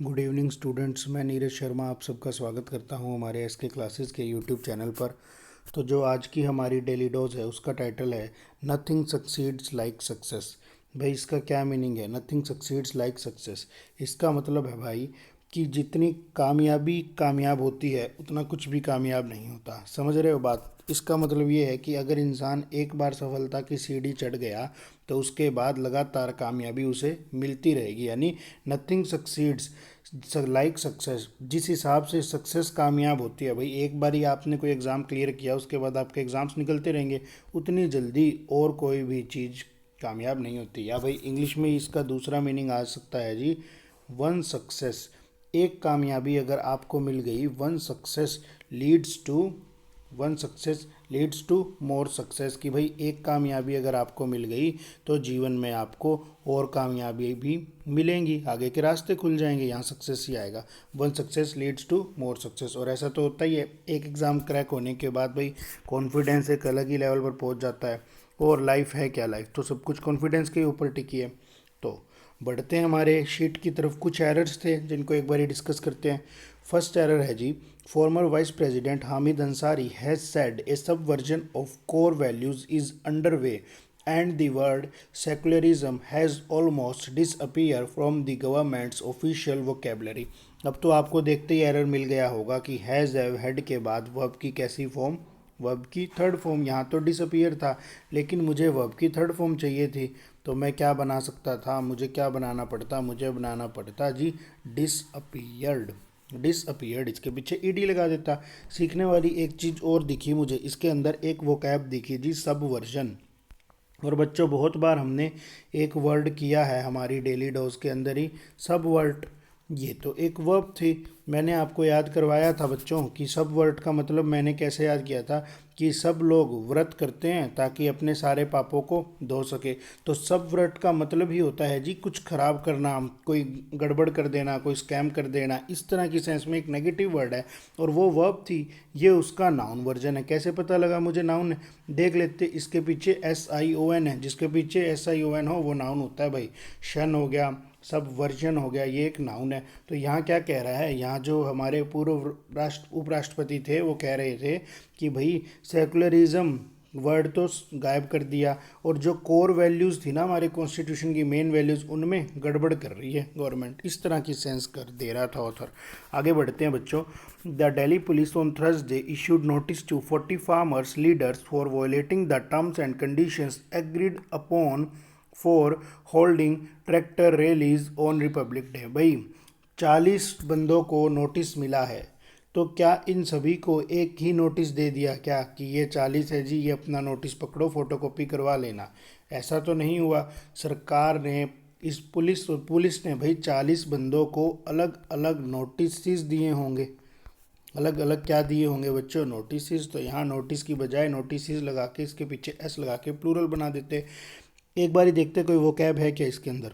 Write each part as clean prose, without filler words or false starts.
Good evening students. मैं नीरज शर्मा आप सबका स्वागत करता हूं हमारे एस के क्लासेस के यूट्यूब चैनल पर। तो जो आज की हमारी डेली डोज है उसका टाइटल है नथिंग सक्सीड्स लाइक सक्सेस। भाई इसका क्या मीनिंग है नथिंग सक्सीड्स लाइक सक्सेस? इसका मतलब है भाई कि जितनी कामयाबी कामयाब होती है उतना कुछ भी कामयाब नहीं होता। समझ रहे हो बात? इसका मतलब ये है कि अगर इंसान एक बार सफलता की सीढ़ी चढ़ गया तो उसके बाद लगातार कामयाबी उसे मिलती रहेगी। यानी नथिंग सक्सीड्स लाइक सक्सेस। जिस हिसाब से सक्सेस कामयाब होती है भाई, एक बार ही आपने कोई एग्ज़ाम क्लियर किया उसके बाद आपके एग्ज़ाम्स निकलते रहेंगे, उतनी जल्दी और कोई भी चीज़ कामयाब नहीं होती। या भाई इंग्लिश में इसका दूसरा मीनिंग आ सकता है जी वन सक्सेस। एक कामयाबी अगर आपको मिल गई, one success leads to more success, कि भाई एक कामयाबी अगर आपको मिल गई तो जीवन में आपको और कामयाबी भी मिलेंगी, आगे के रास्ते खुल जाएंगे, यहाँ सक्सेस ही आएगा। One success leads to more success. और ऐसा तो होता ही है, एक एग्ज़ाम क्रैक होने के बाद भाई कॉन्फिडेंस एक अलग ही लेवल पर पहुँच जाता है। और लाइफ है क्या, लाइफ तो सब कुछ कॉन्फिडेंस के ऊपर टिकी है। तो बढ़ते हैं हमारे शीट की तरफ। कुछ एरर्स थे जिनको एक बार डिस्कस करते हैं। फर्स्ट एरर है जी, former vice president Hamid Ansari has said a subversion of core values is under way and the word secularism has almost disappear from the government's official vocabulary. अब तो आपको देखते ही एरर मिल गया होगा कि हैज़ हेड के बाद वर्ब की कैसी फॉर्म, वर्ब की थर्ड फॉर्म। यहाँ तो डिसअपियर था लेकिन मुझे वर्ब की थर्ड फॉर्म चाहिए थी, तो मैं क्या बना सकता था, मुझे क्या बनाना पड़ता, मुझे बनाना पड़ता जी डिसअपियर्ड। डिसअपियर्ड, इसके पीछे ईडी लगा देता। सीखने वाली एक चीज़ और दिखी मुझे इसके अंदर, एक वोकैब दिखी जी सब वर्जन। और बच्चों बहुत बार हमने एक वर्ड किया है हमारी डेली डोज के अंदर ही, सब वर्ड। ये तो एक वर्ब थी। मैंने आपको याद करवाया था बच्चों कि सब वर्ड का मतलब मैंने कैसे याद किया था कि सब लोग व्रत करते हैं ताकि अपने सारे पापों को धो सके। तो सब व्रत का मतलब ही होता है जी कुछ खराब करना, कोई गड़बड़ कर देना, कोई स्कैम कर देना, इस तरह की सेंस में एक नेगेटिव वर्ड है। और वो वर्ब थी, ये उसका नाउन वर्जन है। कैसे पता लगा मुझे नाउन है? देख लेते, इसके पीछे एस आई ओ एन है, जिसके पीछे एस आई ओ एन हो वो नाउन होता है भाई। शन हो गया, सब वर्जन हो गया, ये एक नाउन है। तो यहाँ क्या कह रहा है, यहाँ जो हमारे पूर्व उपराष्ट्रपति थे वो कह रहे थे कि भाई सेकुलरिज्म वर्ड तो गायब कर दिया, और जो कोर वैल्यूज़ थी ना हमारे कॉन्स्टिट्यूशन की मेन वैल्यूज़, उनमें गड़बड़ कर रही है गवर्नमेंट, इस तरह की सेंस कर दे रहा था ऑथर। आगे बढ़ते हैं बच्चों। The Delhi police on Thursday issued notice to 40 farmers leaders for violating the terms and conditions agreed upon for holding tractor rallies on Republic Day. भाई 40 बंदों को नोटिस मिला है, तो क्या इन सभी को एक ही नोटिस दे दिया क्या कि ये 40 है जी, ये अपना नोटिस पकड़ो, फोटोकॉपी करवा लेना? ऐसा तो नहीं हुआ। सरकार ने इस पुलिस ने भाई 40 बंदों को अलग अलग नोटिस दिए होंगे। अलग अलग क्या दिए होंगे बच्चों? नोटिस। तो यहाँ नोटिस की बजाय नोटिस लगा के इसके पीछे एस लगा के प्लूरल बना देते। एक बार ही देखते कोई वो कैब है क्या इसके अंदर?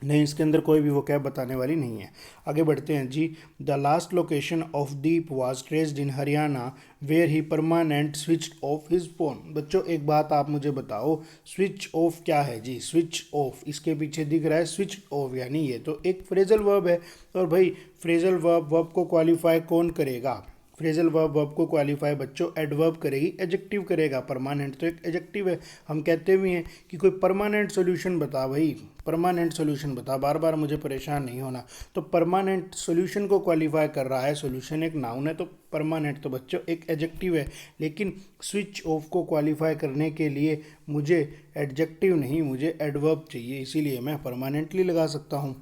नहीं, इसके अंदर कोई भी वो कैब बताने वाली नहीं है। आगे बढ़ते हैं जी। The last location of Deep was traced in Haryana where he permanent switch off his phone. बच्चों एक बात आप मुझे बताओ, स्विच ऑफ क्या है जी? स्विच ऑफ, इसके पीछे दिख रहा है स्विच ऑफ, यानी ये तो एक फ्रेजल वर्ब है। और भाई फ्रेजल वर्ब को क्वालिफाई कौन करेगा? फ्रेजल वर्ब को क्वालिफाई बच्चों एडवर्ब करेगी, एडजेक्टिव करेगा। परमानेंट तो एक एडजेक्टिव है। हम कहते भी हैं कि कोई परमानेंट सॉल्यूशन बता भाई, परमानेंट सॉल्यूशन बता, बार बार मुझे परेशान नहीं होना। तो परमानेंट सॉल्यूशन को क्वालिफाई कर रहा है, सॉल्यूशन एक नाउन है तो परमानेंट तो बच्चों एक एडजेक्टिव है। लेकिन स्विच ऑफ को क्वालिफाई करने के लिए मुझे एडजेक्टिव नहीं, मुझे एडवर्ब चाहिए, इसीलिए मैं परमानेंटली लगा सकता हूँ।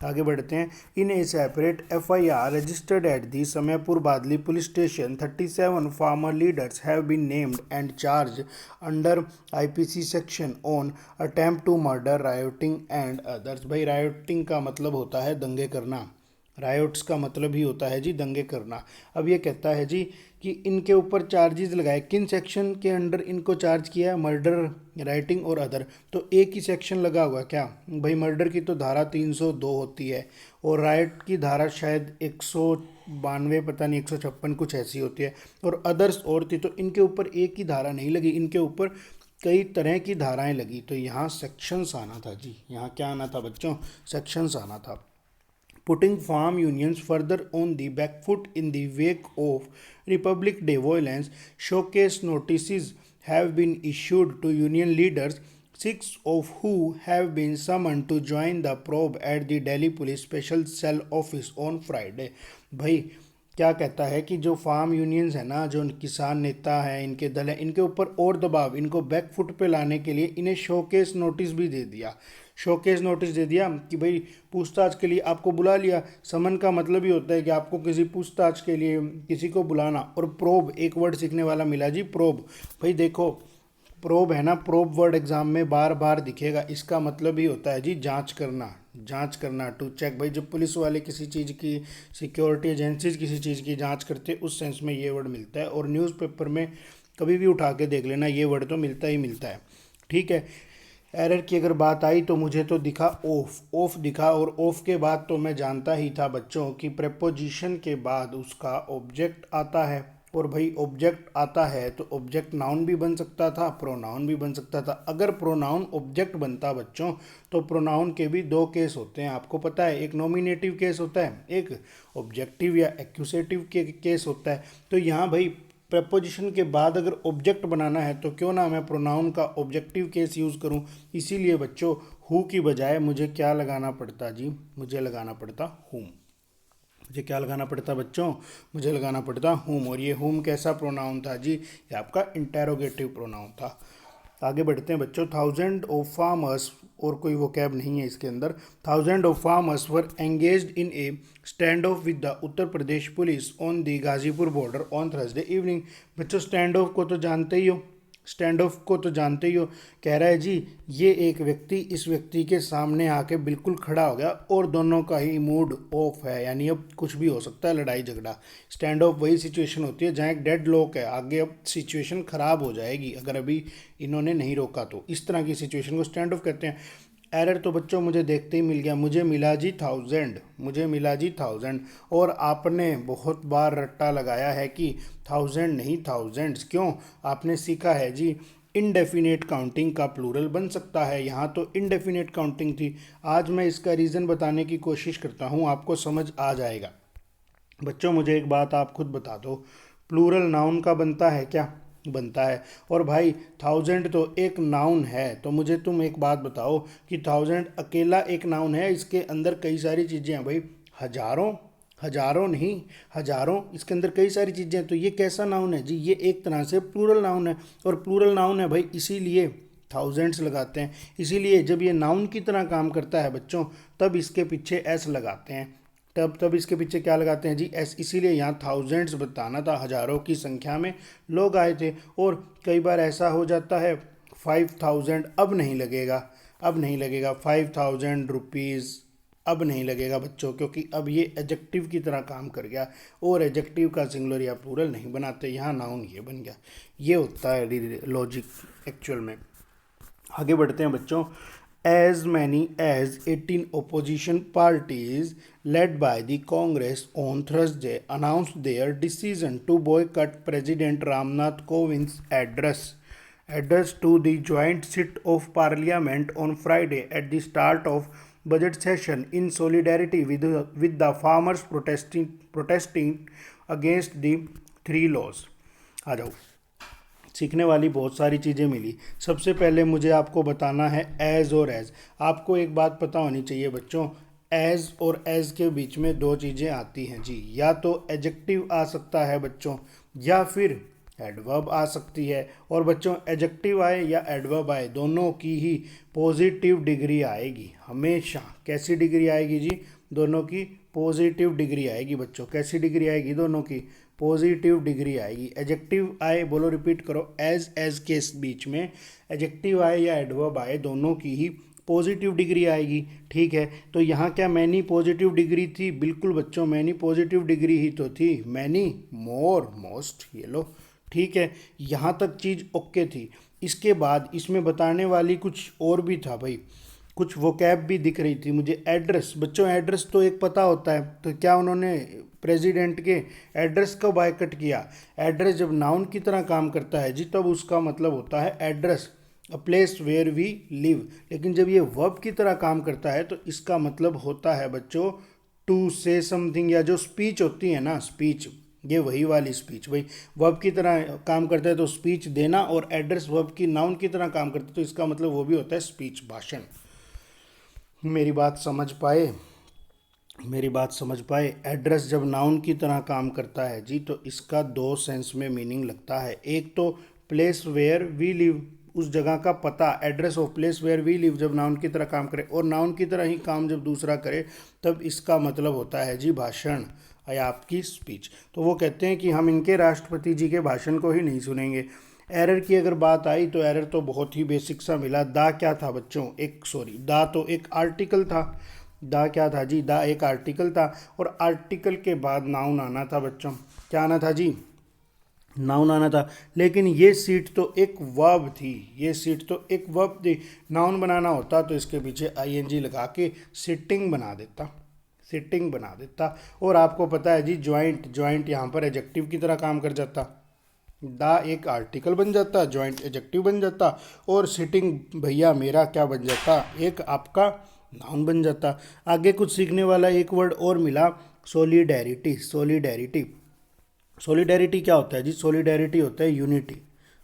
आगे बढ़ते हैं। In a separate FIR registered at the Samaypur Badli police station 37 farmer leaders have been named and charge under IPC section on attempt to murder, rioting and others. भाई रायोटिंग का मतलब होता है दंगे करना, रायोट्स का मतलब ही होता है जी दंगे करना। अब ये कहता है जी कि इनके ऊपर चार्जेस लगाए, किन सेक्शन के अंडर इनको चार्ज किया है? मर्डर, राइटिंग और अदर। तो एक ही सेक्शन लगा होगा क्या भाई? मर्डर की तो धारा 302 होती है और राइट की धारा शायद 192, पता नहीं 156 कुछ ऐसी होती है, और अदर्स और थी। तो इनके ऊपर एक ही धारा नहीं लगी, इनके ऊपर कई तरह की धाराएं लगी। तो यहाँ सेक्शंस आना था जी, यहाँ क्या आना था बच्चों? सेक्शंस आना था। putting farm unions further on the back foot in the wake of Republic Day violence. Showcase notices have been issued to union leaders, six of who have been summoned to join the probe at the Delhi Police Special Cell Office on Friday. भाई क्या कहता है कि जो farm unions है ना, जो किसान नेता हैं, इनके दल हैं, इनके ऊपर और दबाव, इनको बैक फुट पे लाने के लिए इन्हें शोकेस नोटिस भी दे दिया। शोकेस नोटिस दे दिया कि भाई पूछताछ के लिए आपको बुला लिया। समन का मतलब ही होता है कि आपको किसी पूछताछ के लिए किसी को बुलाना। और प्रोब, एक वर्ड सीखने वाला मिला जी, प्रोब। भाई देखो, प्रोब है ना, प्रोब वर्ड एग्जाम में बार बार दिखेगा। इसका मतलब ही होता है जी जांच करना, जांच करना, टू चेक। भाई जब पुलिस वाले किसी चीज़ की, सिक्योरिटी एजेंसीज किसी चीज़ की जांच करते, उस सेंस में ये वर्ड मिलता है। और न्यूज़पेपर में कभी भी उठा के देख लेना, ये वर्ड तो मिलता ही मिलता है। ठीक है। एरर की अगर बात आई तो मुझे तो दिखा ऑफ, ऑफ दिखा। और ऑफ के बाद तो मैं जानता ही था बच्चों कि प्रेपोजिशन के बाद उसका ऑब्जेक्ट आता है। और भाई ऑब्जेक्ट आता है तो ऑब्जेक्ट नाउन भी बन सकता था, प्रोनाउन भी बन सकता था। अगर प्रोनाउन ऑब्जेक्ट बनता बच्चों तो प्रोनाउन के भी दो केस होते हैं, आपको पता है। एक नॉमिनेटिव केस होता है, एक ऑब्जेक्टिव या एक्यूसेटिव के केस होता है। तो यहाँ भाई प्रपोजिशन के बाद अगर ऑब्जेक्ट बनाना है तो क्यों ना मैं प्रोनाउन का ऑब्जेक्टिव केस यूज़ करूं। इसीलिए बच्चों हु की बजाय मुझे क्या लगाना पड़ता जी, मुझे लगाना पड़ता हुम। मुझे क्या लगाना पड़ता बच्चों, मुझे लगाना पड़ता हुम। और ये हुम कैसा प्रोनाउन था जी, ये आपका इंटेरोगेटिव प्रोनाउन था। आगे बढ़ते हैं बच्चों। थाउजेंड ऑफ फार्मर्स, और कोई वोकैब नहीं है इसके अंदर। Thousand of farmers were engaged in A stand of with the Uttar Pradesh police on the Ghazipur border on Thursday evening. बच्चों स्टैंड ऑफ को तो जानते ही हो, स्टैंड ऑफ को तो जानते ही हो। कह रहा है जी ये एक व्यक्ति इस व्यक्ति के सामने आके बिल्कुल खड़ा हो गया और दोनों का ही मूड ऑफ है, यानी अब कुछ भी हो सकता है, लड़ाई झगड़ा। स्टैंड ऑफ वही सिचुएशन होती है जहाँ एक डेड लॉक है, आगे अब सिचुएशन खराब हो जाएगी अगर अभी इन्होंने नहीं रोका तो। इस तरह की सिचुएशन को स्टैंड ऑफ कहते हैं। एरर तो बच्चों मुझे देखते ही मिल गया, मुझे मिला जी 1000, मुझे मिला जी 1000। और आपने बहुत बार रट्टा लगाया है कि 1000 नहीं थाउजेंड्स। क्यों? आपने सीखा है जी इनडेफिनेट काउंटिंग का प्लूरल बन सकता है, यहाँ तो इनडेफिनेट काउंटिंग थी। आज मैं इसका रीज़न बताने की कोशिश करता हूँ, आपको समझ आ जाएगा। बच्चों मुझे एक बात आप खुद बता दो, प्लूरल नाउन का बनता है क्या? बनता है। और भाई 1000 तो एक नाउन है, तो मुझे तुम एक बात बताओ कि 1000 अकेला एक नाउन है, इसके अंदर कई सारी चीज़ें हैं भाई। हजारों, हजारों नहीं, हजारों, इसके अंदर कई सारी चीज़ें हैं। तो ये कैसा नाउन है जी? ये एक तरह से प्लूरल नाउन है। और प्लूरल नाउन है भाई, इसीलिए थाउजेंड्स लगाते हैं। इसीलिए जब ये नाउन की तरह काम करता है बच्चों, तब इसके पीछे एस लगाते हैं। तब इसके पीछे क्या लगाते हैं जी? एस। इसीलिए यहाँ थाउजेंड्स बताना था, हजारों की संख्या में लोग आए थे। और कई बार ऐसा हो जाता है 5000 अब नहीं लगेगा, अब नहीं लगेगा 5000 रुपीज़ अब नहीं लगेगा बच्चों, क्योंकि अब ये एडजेक्टिव की तरह काम कर गया। और एडजेक्टिव का सिंगुलर या प्लूरल नहीं बनाते, यहाँ नाउन ये बन गया। ये होता है लॉजिक एक्चुअल में। आगे बढ़ते हैं बच्चों। As many as 18 opposition parties led by the Congress on Thursday announced their decision to boycott President Ramnath Kovind's address to the joint sit of Parliament on Friday at the start of budget session in solidarity with the farmers protesting against the three laws. आ जाओ, सीखने वाली बहुत सारी चीज़ें मिली। सबसे पहले मुझे आपको बताना है एज और एज। आपको एक बात पता होनी चाहिए बच्चों, एज और एज के बीच में दो चीज़ें आती हैं जी। या तो एडजेक्टिव आ सकता है बच्चों, या फिर एडवर्ब आ सकती है। और बच्चों एडजेक्टिव आए या एडवर्ब आए, दोनों की ही पॉजिटिव डिग्री आएगी हमेशा। कैसी डिग्री आएगी जी? दोनों की पॉजिटिव डिग्री आएगी बच्चों। कैसी डिग्री आएगी? दोनों की पॉजिटिव डिग्री आएगी। एडजेक्टिव आए, बोलो रिपीट करो, एज के बीच में एडजेक्टिव आए या एडवर्ब आए, दोनों की ही पॉजिटिव डिग्री आएगी। ठीक है, तो यहाँ क्या मैनी पॉजिटिव डिग्री थी? बिल्कुल बच्चों मैनी पॉजिटिव डिग्री ही तो थी। मैनी, मोर, मोस्ट, ये लो। ठीक है, यहाँ तक चीज़ ओके थी। इसके बाद इसमें बताने वाली कुछ और भी था भाई, कुछ वोकैब भी दिख रही थी मुझे। एड्रेस, बच्चों एड्रेस तो एक पता होता है, तो क्या उन्होंने प्रेसिडेंट के एड्रेस को बायकट किया? एड्रेस जब नाउन की तरह काम करता है जी, तब उसका मतलब होता है address, a place where we live. लेकिन जब ये वर्ब की तरह काम करता है तो इसका मतलब होता है बच्चों टू से समथिंग, या जो स्पीच होती है ना, स्पीच, ये वही वाली स्पीच भाई वर्ब की तरह काम करता है। तो स्पीच देना और एड्रेस वर्ब की नाउन की तरह काम करता है, तो इसका मतलब वो भी होता है स्पीच, भाषण। मेरी बात समझ पाए? मेरी बात समझ पाए? एड्रेस जब नाउन की तरह काम करता है जी, तो इसका दो सेंस में मीनिंग लगता है। एक तो प्लेस वेयर वी लिव, उस जगह का पता, address of place where we live जब नाउन की तरह काम करे, और नाउन की तरह ही काम जब दूसरा करे, तब इसका मतलब होता है जी भाषण या आपकी स्पीच। तो वो कहते हैं कि हम इनके राष्ट्रपति जी के भाषण को ही नहीं सुनेंगे। एरर की अगर बात आई तो एरर तो बहुत ही बेसिक सा मिला। दा क्या था बच्चों? दा तो एक आर्टिकल था। दा क्या था जी? दा एक आर्टिकल था, और आर्टिकल के बाद नाउन आना था बच्चों। क्या आना था जी? नाउन आना था। लेकिन ये सीट तो एक वर्ब थी, ये सीट तो एक वर्ब थी। नाउन बनाना होता तो इसके पीछे आईएनजी लगा के सिटिंग बना देता, सिटिंग बना देता। और आपको पता है जी, ज्वाइंट, ज्वाइंट यहाँ पर एडजेक्टिव की तरह काम कर जाता। दा एक आर्टिकल बन जाता, ज्वाइंट एडजेक्टिव बन जाता, और सिटिंग भैया मेरा क्या बन जाता? एक आपका नाउन बन जाता। आगे कुछ सीखने वाला एक वर्ड और मिला, सोलिडेरिटी। सोलिडेरिटी, सॉलिडेरिटी क्या होता है जी? सॉलिडेरिटी होता है यूनिटी।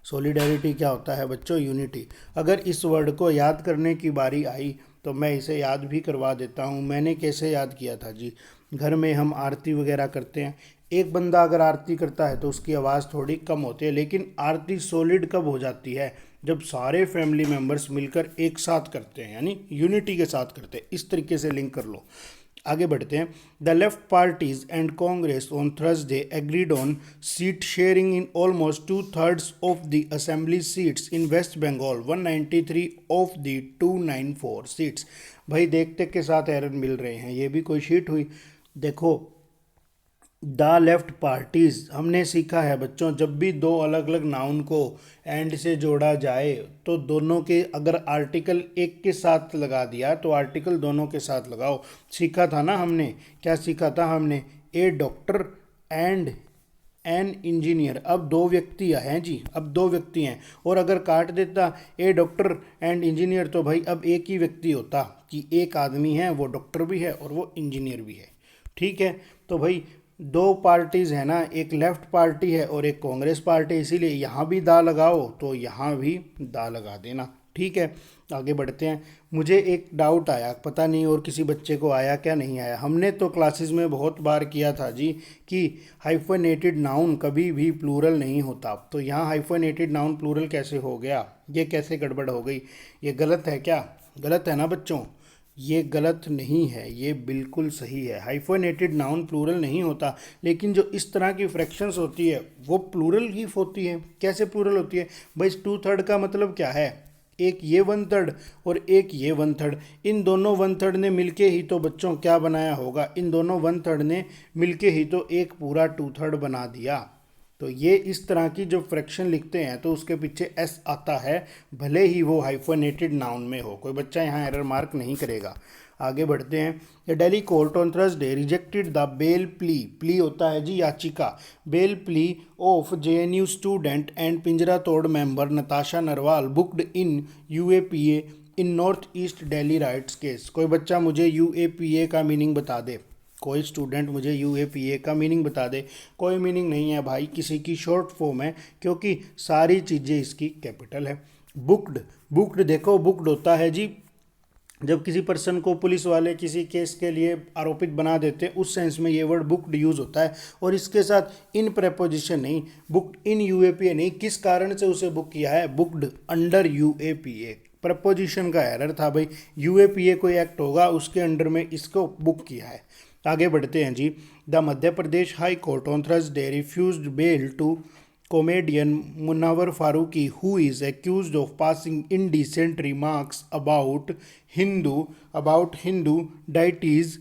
सॉलिडेरिटी क्या होता है बच्चों? यूनिटी। अगर इस वर्ड को याद करने की बारी आई तो मैं इसे याद भी करवा देता हूँ। मैंने कैसे याद किया था जी? घर में हम आरती वगैरह करते हैं, एक बंदा अगर आरती करता है तो उसकी आवाज़ थोड़ी कम होती है, लेकिन आरती सॉलिड कब हो जाती है? जब सारे फैमिली मेम्बर्स मिलकर एक साथ करते हैं, यानी यूनिटी के साथ करते हैं। इस तरीके से लिंक कर लो। आगे बढ़ते हैं। The left parties and Congress on Thursday agreed on seat sharing in almost 2/3 of the assembly seats in West Bengal, 193 of the 294 seats. भाई देखते के साथ एरर मिल रहे हैं, ये भी कोई शीट हुई? देखो, द लेफ्ट पार्टीज हमने सीखा है बच्चों, जब भी दो अलग अलग नाउन को एंड से जोड़ा जाए तो दोनों के, अगर आर्टिकल एक के साथ लगा दिया तो आर्टिकल दोनों के साथ लगाओ। सीखा था ना हमने? क्या सीखा था हमने? ए डॉक्टर एंड एन इंजीनियर। अब दो व्यक्ति हैं जी, अब दो व्यक्ति हैं, और अगर काट देता ए डॉक्टर एंड इंजीनियर तो भाई अब एक ही व्यक्ति होता, कि एक आदमी है, वो डॉक्टर भी है और वो इंजीनियर भी है। ठीक है? तो भाई दो पार्टीज है ना, एक लेफ्ट पार्टी है और एक कांग्रेस पार्टी, इसीलिए यहाँ भी दा लगाओ तो यहाँ भी दा लगा देना। ठीक है? आगे बढ़ते हैं। मुझे एक डाउट आया, पता नहीं और किसी बच्चे को आया क्या नहीं आया। हमने तो क्लासेस में बहुत बार किया था जी कि हाइफनेटेड नाउन कभी भी प्लूरल नहीं होता, तो यहाँ हाइफनेटेड नाउन प्लूरल कैसे हो गया? ये कैसे गड़बड़ हो गई? ये गलत है क्या? गलत है ना बच्चों? ये गलत नहीं है, ये बिल्कुल सही है। हाइफोनेटेड नाउन प्लूरल नहीं होता, लेकिन जो इस तरह की फ्रैक्शंस होती है वो प्लूरल ही होती है। कैसे प्लूरल होती है भाई? 2/3 का मतलब क्या है? एक ये 1/3 और एक ये 1/3, इन दोनों 1/3 ने मिलके ही तो बच्चों क्या बनाया होगा? इन दोनों 1/3 ने मिलके ही तो एक पूरा 2/3 बना दिया। तो ये इस तरह की जब फ्रैक्शन लिखते हैं तो उसके पीछे एस आता है, भले ही वो हाइफोनेटेड नाउन में हो। कोई बच्चा यहाँ एरर मार्क नहीं करेगा। आगे बढ़ते हैं। The Delhi court on Thursday rejected the bail plea, plea होता है जी याचिका, bail plea of JNU student and Pinjra Tod member Natasha Narwal booked in UAPA in North East Delhi riots case. कोई बच्चा मुझे यूएपीए का मीनिंग बता दे, कोई स्टूडेंट मुझे यूएपीए का मीनिंग बता दे। कोई मीनिंग नहीं है भाई, किसी की शॉर्ट फॉर्म है, क्योंकि सारी चीज़ें इसकी कैपिटल है। बुक्ड, बुक्ड देखो, बुक्ड होता है जी जब किसी पर्सन को पुलिस वाले किसी केस के लिए आरोपित बना देते हैं, उस सेंस में ये वर्ड बुक्ड यूज़ होता है। और इसके साथ इन प्रेपोजिशन नहीं, बुक्ड इन यूएपीए नहीं, किस कारण से उसे बुक किया है? Booked under UAPA. प्रपोजिशन का एरर था भाई, यूएपीए कोई एक्ट होगा उसके अंडर में इसको बुक किया है। आगे बढ़ते हैं जी। The Madhya Pradesh high court on Thursday refused bail to comedian Munawar Faruqui who is accused of passing indecent remarks about Hindu deities,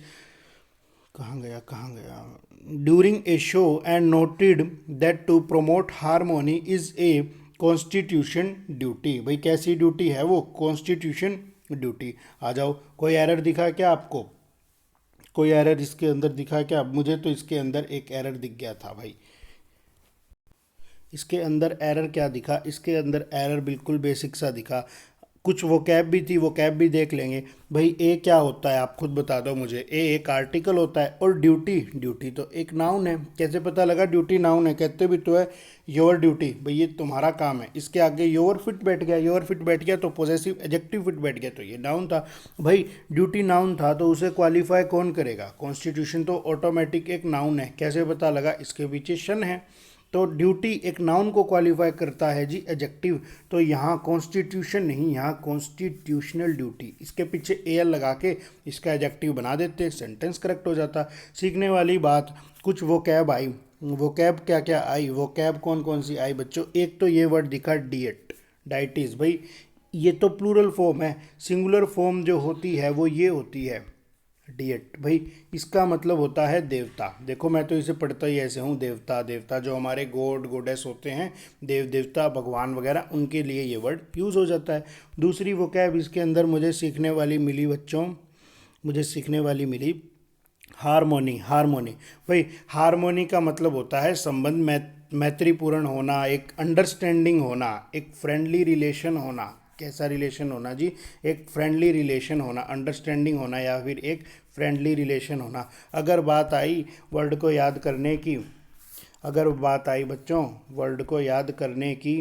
कहाँ गया during a show and noted that to promote harmony is a constitution duty. भाई कैसी duty है वो? Constitution duty. आ जाओ, कोई error दिखा क्या आपको? कोई एरर इसके अंदर दिखा क्या? मुझे तो इसके अंदर एक एरर दिख गया था भाई। इसके अंदर एरर क्या दिखा? इसके अंदर एरर बिल्कुल बेसिक सा दिखा। कुछ वोकैब भी थी, वोकैब भी देख लेंगे। भाई ए क्या होता है, आप खुद बता दो मुझे। ए एक आर्टिकल होता है, और ड्यूटी, ड्यूटी तो एक नाउन है। कैसे पता लगा ड्यूटी नाउन है? कहते भी तो है योर ड्यूटी, भाई ये तुम्हारा काम है। इसके आगे योर फिट बैठ गया, योर फिट बैठ गया तो पॉजेसिव एडजेक्टिव फिट बैठ गया, तो ये नाउन था। भाई ड्यूटी नाउन था तो उसे क्वालिफाई कौन करेगा? कॉन्स्टिट्यूशन तो ऑटोमेटिक एक नाउन है। कैसे पता लगा? इसके पीछे शन है। तो ड्यूटी एक नाउन को क्वालिफाई करता है जी, एडजेक्टिव। तो यहाँ कॉन्स्टिट्यूशन नहीं, यहाँ कॉन्स्टिट्यूशनल ड्यूटी, इसके पीछे एल लगा के इसका एडजेक्टिव बना देते, सेंटेंस करेक्ट हो जाता। सीखने वाली बात, कुछ वोकैब आई। वोकैब क्या क्या आई? वोकैब कौन कौन सी आई बच्चों? एक तो ये वर्ड दिखा डिएट, डाइटिस। भाई ये तो प्लूरल फॉर्म है, सिंगुलर फॉर्म जो होती है वो ये होती है डिएट। भाई इसका मतलब होता है देवता। देखो मैं तो इसे पढ़ता ही ऐसे हूँ, देवता। देवता जो हमारे गॉड गॉडेस होते हैं, देव देवता भगवान वगैरह, उनके लिए ये वर्ड यूज़ हो जाता है। दूसरी वोकैब इसके अंदर मुझे सीखने वाली मिली बच्चों, मुझे सीखने वाली मिली हारमोनी। हारमोनी, भाई हारमोनी का मतलब होता है संबंध, मैत्रीपूर्ण होना, एक अंडरस्टैंडिंग होना, एक फ्रेंडली रिलेशन होना। कैसा रिलेशन होना जी? एक फ्रेंडली रिलेशन होना, अंडरस्टैंडिंग होना, या फिर एक फ्रेंडली रिलेशन होना। अगर बात आई वर्ड को याद करने की, अगर बात आई बच्चों वर्ड को याद करने की,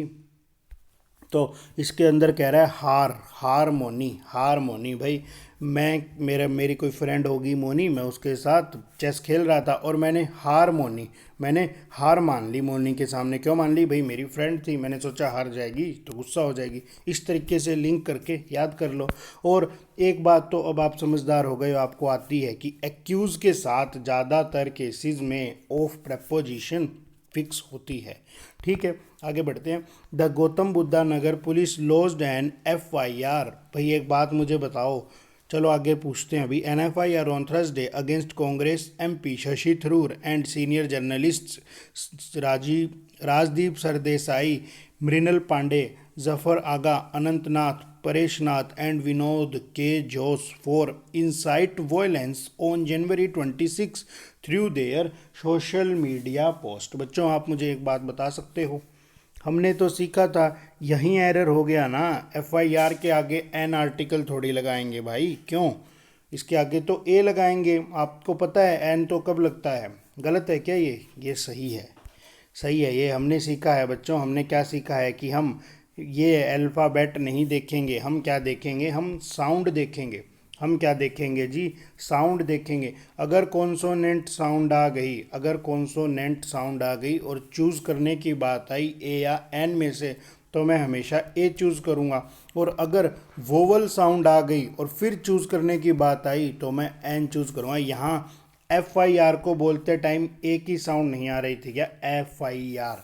तो इसके अंदर कह रहा है हारमोनी। हारमोनी, भाई मेरी कोई फ्रेंड होगी मोनी, मैं उसके साथ चेस खेल रहा था और मैंने मैंने हार मान ली मोनी के सामने। क्यों मान ली? भाई मेरी फ्रेंड थी, मैंने सोचा हार जाएगी तो गुस्सा हो जाएगी। इस तरीके से लिंक करके याद कर लो। और एक बात तो अब आप समझदार हो गए हो, आपको आती है कि एक्यूज के साथ ज़्यादातर केसेस में ऑफ प्रेपोजिशन फिक्स होती है। ठीक है, आगे बढ़ते हैं। The Gautam Buddha Nagar police lodged an FIR। भाई एक बात मुझे बताओ, चलो आगे पूछते हैं। अभी NFIR on Thursday against Congress MP Shashi Tharoor and senior journalist Rajdeep Sardesai, Mrinal Pande, Zafar Agha, Anantnath, Pareshnath and Vinod K Jose for insight violence on January 26 through their social media post. बच्चों आप मुझे एक बात बता सकते हो, हमने तो सीखा था, यहीं एरर हो गया ना। FIR के आगे एन आर्टिकल थोड़ी लगाएंगे भाई, क्यों? इसके आगे तो ए लगाएंगे। आपको पता है एन तो कब लगता है? गलत है क्या ये सही है, सही है। ये हमने सीखा है बच्चों। हमने क्या सीखा है कि हम ये अल्फ़ाबेट नहीं देखेंगे, हम क्या देखेंगे? हम साउंड देखेंगे। हम क्या देखेंगे जी? साउंड देखेंगे। अगर कॉन्सोनेंट साउंड आ गई, अगर कॉन्सोनेंट साउंड आ गई और चूज़ करने की बात आई ए या एन में से, तो मैं हमेशा ए चूज़ करूँगा। और अगर वोवल साउंड आ गई और फिर चूज़ करने की बात आई तो मैं एन चूज़ करूँगा। यहाँ FIR को बोलते टाइम ए की साउंड नहीं आ रही थी क्या? FIR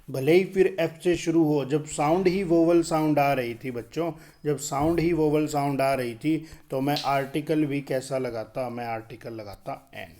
भले ही फिर एफ से शुरू हो, जब साउंड ही वोवल साउंड आ रही थी बच्चों, जब साउंड ही वोवल साउंड आ रही थी तो मैं आर्टिकल भी कैसा लगाता? मैं आर्टिकल लगाता एन।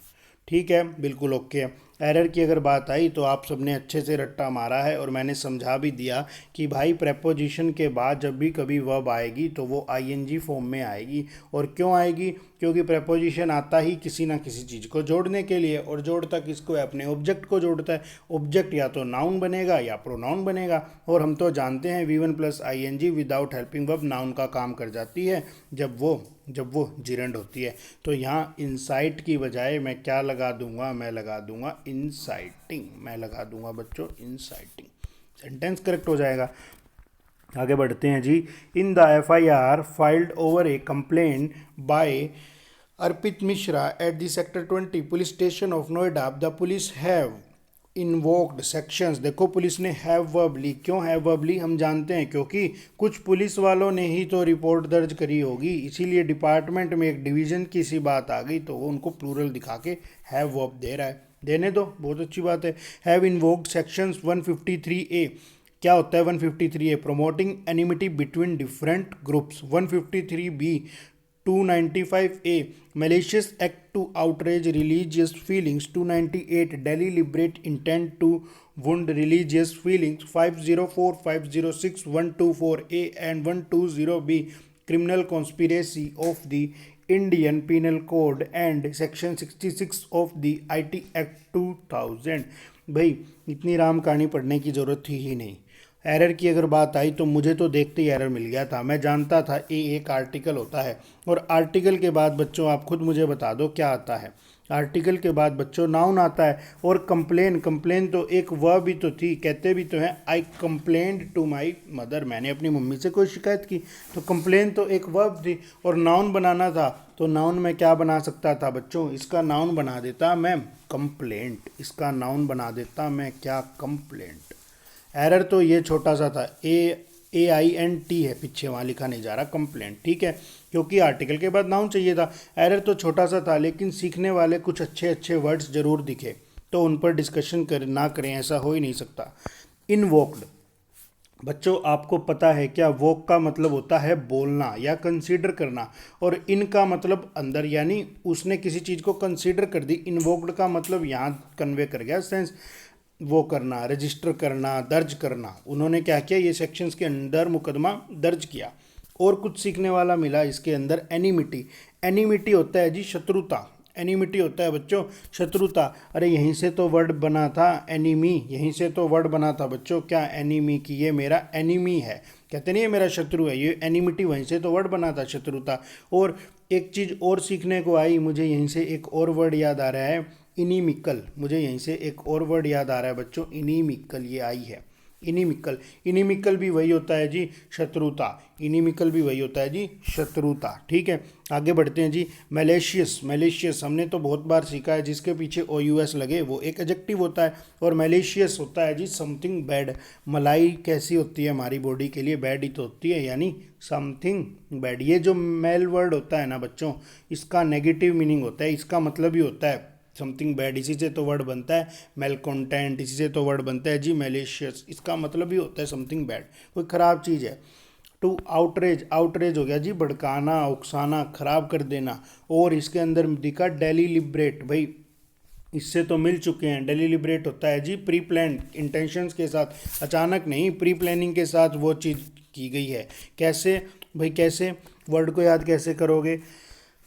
ठीक है, बिल्कुल ओके। एरर की अगर बात आई तो आप सबने अच्छे से रट्टा मारा है और मैंने समझा भी दिया कि भाई प्रेपोजिशन के बाद जब भी कभी वर्ब आएगी तो वो ING फॉर्म में आएगी। और क्यों आएगी? क्योंकि प्रेपोजिशन आता ही किसी ना किसी चीज़ को जोड़ने के लिए, और जोड़ता किसको है? अपने ऑब्जेक्ट को जोड़ता है। ऑब्जेक्ट या तो नाउन बनेगा या प्रोनाउन बनेगा, और हम तो जानते हैं V1 + ING without helping verb noun का काम कर जाती है जब वो जिरंड होती है। तो यहाँ इंसाइट की बजाय मैं क्या लगा दूंगा? मैं लगा दूंगा इंसाइटिंग, मैं लगा दूंगा बच्चों इंसाइटिंग, सेंटेंस करेक्ट हो जाएगा। आगे बढ़ते हैं जी। In the FIR filed over a complaint by Arpit Mishra at the sector 20 police station of Noida, the police have invoked sections. देखो पुलिस ने हैव वर्ब ली। क्यों हैव वर्ब ली? हम जानते हैं क्योंकि कुछ पुलिस वालों ने ही तो रिपोर्ट दर्ज करी होगी, इसीलिए डिपार्टमेंट में एक डिवीजन की सी बात आ गई तो वो उनको प्लूरल दिखा के हैव वर्ब दे रहा है। देने दो, बहुत अच्छी बात है। Have invoked sections 153A। क्या होता है 153A? Promoting enmity between different groups. 153B 295A malicious act to outrage religious feelings। 298 deliberate intent to wound religious feelings। 504 506 124A and 120B criminal conspiracy of the Indian Penal Code and section 66 of the IT Act 2000। भाई इतनी राम कहानी पढ़ने की ज़रूरत थी ही नहीं। Error की अगर बात आई तो मुझे तो देखते ही एरर मिल गया था, मैं जानता था ए एक आर्टिकल होता है। और आर्टिकल के बाद बच्चों आप खुद मुझे बता दो क्या आता है। आर्टिकल के बाद बच्चों नाउन आता है। और कंप्लेन, कंप्लेन तो एक वर्ब ही तो थी, कहते भी तो हैं आई कंप्लेंड टू माई मदर, मैंने अपनी मम्मी से कोई शिकायत की। तो कंप्लेन तो एक वर्ब थी और नाउन बनाना था, तो नाउन में क्या बना सकता था बच्चों, इसका नाउन बना देता मैं कंप्लेंट, इसका नाउन बना देता मैं क्या, कंप्लेंट। एरर तो ये छोटा सा था, AINT है पीछे, वहाँ लिखा नहीं जा रहा कंप्लेंट, ठीक है, क्योंकि आर्टिकल के बाद नाउन चाहिए था। एरर तो छोटा सा था, लेकिन सीखने वाले कुछ अच्छे अच्छे वर्ड्स जरूर दिखे, तो उन पर डिस्कशन ना करें, ऐसा हो ही नहीं सकता। इनवोक्ड, बच्चों आपको पता है क्या, वोक का मतलब होता है बोलना या कंसीडर करना, और इन का मतलब अंदर, यानी उसने किसी चीज़ को कंसीडर कर दी। इनवोक्ड का मतलब यहाँ कन्वे कर गया सेंस, वो करना, रजिस्टर करना, दर्ज करना। उन्होंने क्या किया, ये सेक्शंस के अंदर मुकदमा दर्ज किया। और कुछ सीखने वाला मिला इसके अंदर, एनिमिटी। एनिमिटी होता है जी शत्रुता, एनिमिटी होता है बच्चों शत्रुता। अरे यहीं से तो वर्ड बना था एनिमी, यहीं से तो वर्ड बना था बच्चों क्या, एनिमी की, ये मेरा एनिमी है, कहते नहीं ये मेरा शत्रु है, ये एनिमिटी वहीं से तो वर्ड बना था शत्रुता। और एक चीज़ और सीखने को आई मुझे, यहीं से एक और वर्ड याद आ रहा है, इनिमिकल। मुझे यहीं से एक और वर्ड याद आ रहा है बच्चों, इनिमिकल, ये आई है इनिमिकल। इनिमिकल भी वही होता है जी शत्रुता, इनिमिकल भी वही होता है जी शत्रुता, ठीक है। आगे बढ़ते हैं जी, मैलेशियस। मैलेशियस हमने तो बहुत बार सीखा है, जिसके पीछे OUS लगे वो एक एडजेक्टिव होता है, और मैलेशियस होता है जी समथिंग बैड। मलाई कैसी होती है हमारी बॉडी के लिए, बैड ही तो होती है, यानी समथिंग बैड। ये जो मेल वर्ड होता है ना बच्चों, इसका नेगेटिव मीनिंग होता है, इसका मतलब ही होता है समथिंग बैड, इसी से तो वर्ड बनता है मेलकॉन्टेंट, इसी से तो वर्ड बनता है जी मैलिशियस, इसका मतलब ही होता है समथिंग बैड, कोई ख़राब चीज़ है। टू आउटरेज, आउटरेज हो गया जी भड़काना, उकसाना, खराब कर देना। और इसके अंदर दिखा डेलीलिब्रेट, भाई इससे तो मिल चुके हैं। डेलीलिब्रेट होता है जी प्री प्लान, इंटेंशंस के साथ, अचानक नहीं, प्री प्लानिंग के साथ वो चीज़ की गई है। कैसे भाई, कैसे वर्ड को याद कैसे करोगे,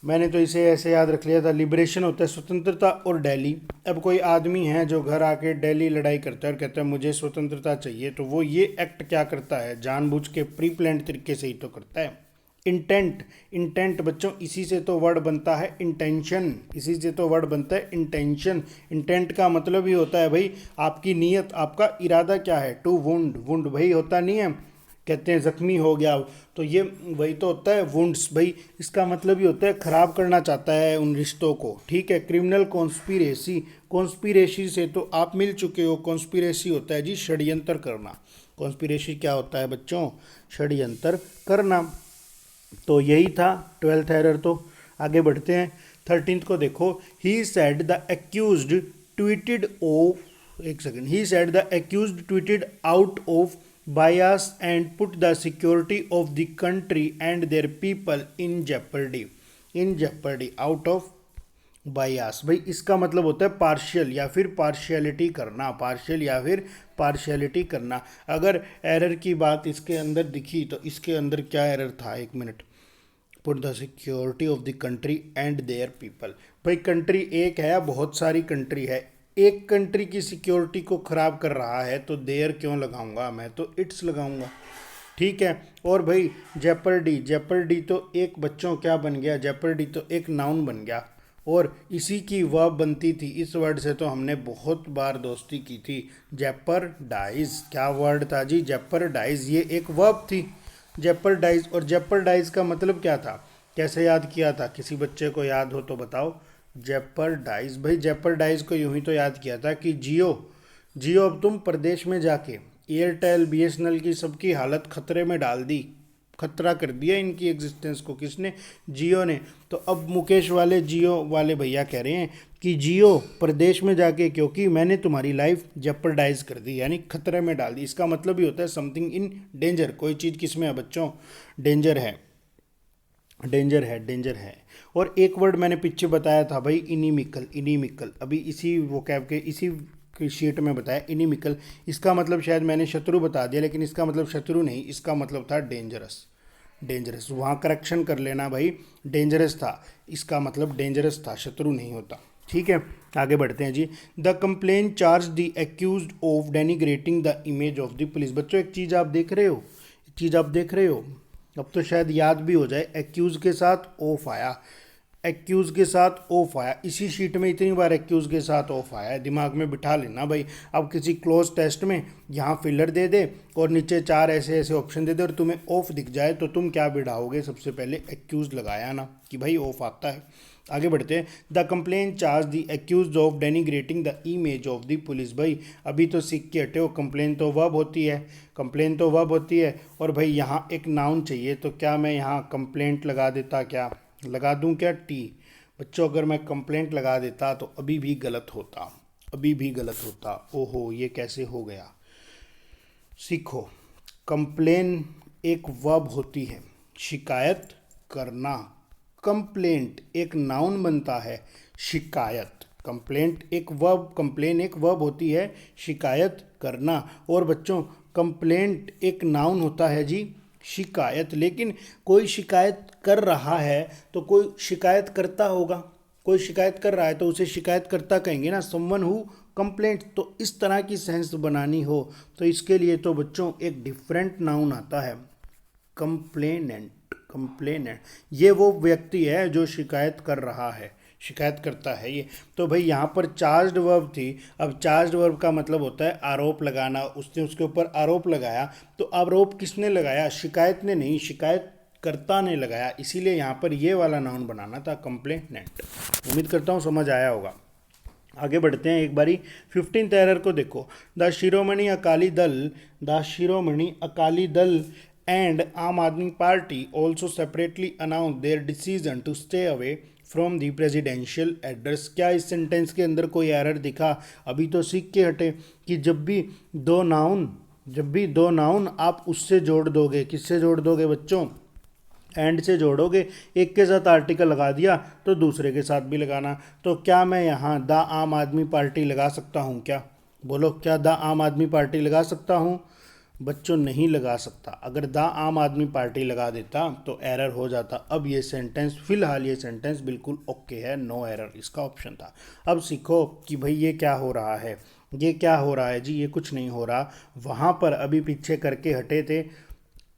मैंने तो इसे ऐसे याद रख लिया था, लिबरेशन होता है स्वतंत्रता, और डेली। अब कोई आदमी है जो घर आके डेली लड़ाई करता है और कहता है मुझे स्वतंत्रता चाहिए, तो वो ये एक्ट क्या करता है, जानबूझ के प्री प्लान्ड तरीके से ही तो करता है। इंटेंट, इंटेंट बच्चों इसी से तो वर्ड बनता है इंटेंशन, इसी से तो वर्ड बनता है इंटेंशन। इंटेंट का मतलब ही होता है भाई आपकी नीयत, आपका इरादा क्या है। टू वुंड, वुंड भाई होता नहीं है, कहते हैं जख्मी हो गया, तो ये वही तो होता है वुंड्स, भाई इसका मतलब ही होता है खराब करना चाहता है उन रिश्तों को, ठीक है। क्रिमिनल कॉन्स्पिरेसी, कॉन्स्पिरेसी से तो आप मिल चुके हो, कॉन्स्पिरेसी होता है जी षड्यंत्र करना। कॉन्स्पिरेसी क्या होता है बच्चों, षड्यंत्र करना। तो यही था 12th एरर। तो आगे बढ़ते हैं 13th को देखो, he said the accused tweeted of, एक second, he said the accused tweeted out of bias and put the security of the country and their people in jeopardy, in jeopardy, out of bias। भाई इसका मतलब होता है partial या फिर partiality करना, partial या फिर पार्शियलिटी करना। अगर एरर की बात इसके अंदर दिखी तो इसके अंदर क्या एरर था, एक minute, put the security of the country and their people. भाई कंट्री एक है, बहुत सारी कंट्री है, एक कंट्री की सिक्योरिटी को ख़राब कर रहा है तो देयर क्यों लगाऊंगा, मैं तो इट्स लगाऊंगा, ठीक है। और भाई जेपर्डी, जेपर्डी तो एक बच्चों क्या बन गया, जेपर्डी तो एक नाउन बन गया, और इसी की वर्ब बनती थी। इस वर्ड से तो हमने बहुत बार दोस्ती की थी, जेपरडाइज। क्या वर्ड था जी, जेपरडाइज, ये एक वर्ब थी जेपरडाइज। और जेपरडाइज का मतलब क्या था, कैसे याद किया था, किसी बच्चे को याद हो तो बताओ। जेपरडाइज, भाई जेपरडाइज को यूं ही तो याद किया था कि जियो, जियो अब तुम प्रदेश में जाके एयरटेल BSNL की सबकी हालत खतरे में डाल दी, खतरा कर दिया इनकी एग्जिस्टेंस को, किसने, जियो ने। तो अब मुकेश वाले जियो वाले भैया कह रहे हैं कि जियो प्रदेश में जाके, क्योंकि मैंने तुम्हारी लाइफ जेपरडाइज कर दी, यानी खतरे में डाल दी। इसका मतलब ही होता है समथिंग इन डेंजर, कोई चीज़ किस में है बच्चों, डेंजर है, डेंजर है, डेंजर है। और एक वर्ड मैंने पीछे बताया था भाई इनिमिकल, इनिमिकल, अभी इसी वोकैब के इसी शीट में बताया इनिमिकल। इसका मतलब शायद मैंने शत्रु बता दिया, लेकिन इसका मतलब शत्रु नहीं, इसका मतलब था डेंजरस, डेंजरस, वहाँ करेक्शन कर लेना भाई, डेंजरस था, इसका मतलब डेंजरस था, शत्रु नहीं होता, ठीक है, आगे बढ़ते हैं जी। The complaint charge the accused of denigrating the image of the police. बच्चों एक चीज़ आप देख रहे हो, एक चीज़ आप देख रहे हो, अब तो शायद याद भी हो जाए, एक्यूज के साथ ऑफ आया, एक्यूज के साथ ऑफ आया, इसी शीट में इतनी बार एक्यूज के साथ ऑफ आया है, दिमाग में बिठा लेना भाई। अब किसी क्लोज टेस्ट में यहाँ फिलर दे दे और नीचे 4 ऐसे ऐसे ऑप्शन दे दे और तुम्हें ऑफ दिख जाए तो तुम क्या बिठाओगे? सबसे पहले एक्यूज लगाया ना कि भाई ऑफ आता है। आगे बढ़ते हैं। The complaint charge the accused of denigrating the image of the police. भाई अभी तो सीख के हटे हो, कंप्लेन तो वर्ब होती है, कंप्लेन तो वर्ब होती है और भाई यहाँ एक नाउन चाहिए, तो क्या मैं यहाँ कंप्लेंट लगा देता, क्या लगा दूँ क्या टी? बच्चों अगर मैं कंप्लेंट लगा देता तो अभी भी गलत होता, अभी भी गलत होता। ओहो ये कैसे हो गया? सीखो, कंप्लेन एक वर्ब होती है, शिकायत करना। कंप्लेंट एक नाउन बनता है, शिकायत। कंप्लेंट एक वर्ब, कंप्लेन एक वर्ब होती है, शिकायत करना। और बच्चों कंप्लेंट एक नाउन होता है जी, शिकायत। लेकिन कोई शिकायत कर रहा है तो कोई शिकायत करता होगा, कोई शिकायत कर रहा है तो उसे शिकायत करता कहेंगे ना, समवन हु कंप्लेंट। तो इस तरह की सेंस बनानी हो तो इसके लिए तो बच्चों एक डिफरेंट नाउन आता है, कंप्लेनेंट। कंप्लेनेंट ये वो व्यक्ति है जो शिकायत कर रहा है, शिकायत करता है ये। तो भाई यहाँ पर चार्ज्ड वर्ब थी, अब चार्ज्ड वर्ब का मतलब होता है आरोप लगाना, उसने उसके ऊपर आरोप लगाया, तो आरोप किसने लगाया? शिकायत ने नहीं, शिकायत कर्ता ने लगाया, इसीलिए यहाँ पर ये वाला नाउन बनाना था, कंप्लेनेंट। उम्मीद करता हूँ समझ आया होगा। आगे बढ़ते हैं, एक बारी 15th एरर को देखो। The Shiromani Akali Dal, the Shiromani Akali Dal and Aam Aadmi Party also separately announce their decision to stay away from the presidential address. क्या इस सेंटेंस के अंदर कोई एरर दिखा? अभी तो सीख के हटे कि जब भी दो नाउन आप उससे जोड़ दोगे, किससे जोड़ दोगे बच्चों? एंड से जोड़ोगे, एक के साथ आर्टिकल लगा दिया तो दूसरे के साथ भी लगाना। तो क्या मैं यहाँ द आम आदमी पार्टी लगा सकता हूँ क्या? बोलो, क्या द आम आदमी पार्टी लगा सकता हूँ? बच्चों नहीं लगा सकता। अगर द आम आदमी पार्टी लगा देता तो एरर हो जाता। अब ये सेंटेंस, फिलहाल ये सेंटेंस बिल्कुल ओके है, नो एरर इसका ऑप्शन था। अब सीखो कि भाई ये क्या हो रहा है, ये क्या हो रहा है जी? ये कुछ नहीं हो रहा। वहाँ पर अभी पीछे करके हटे थे,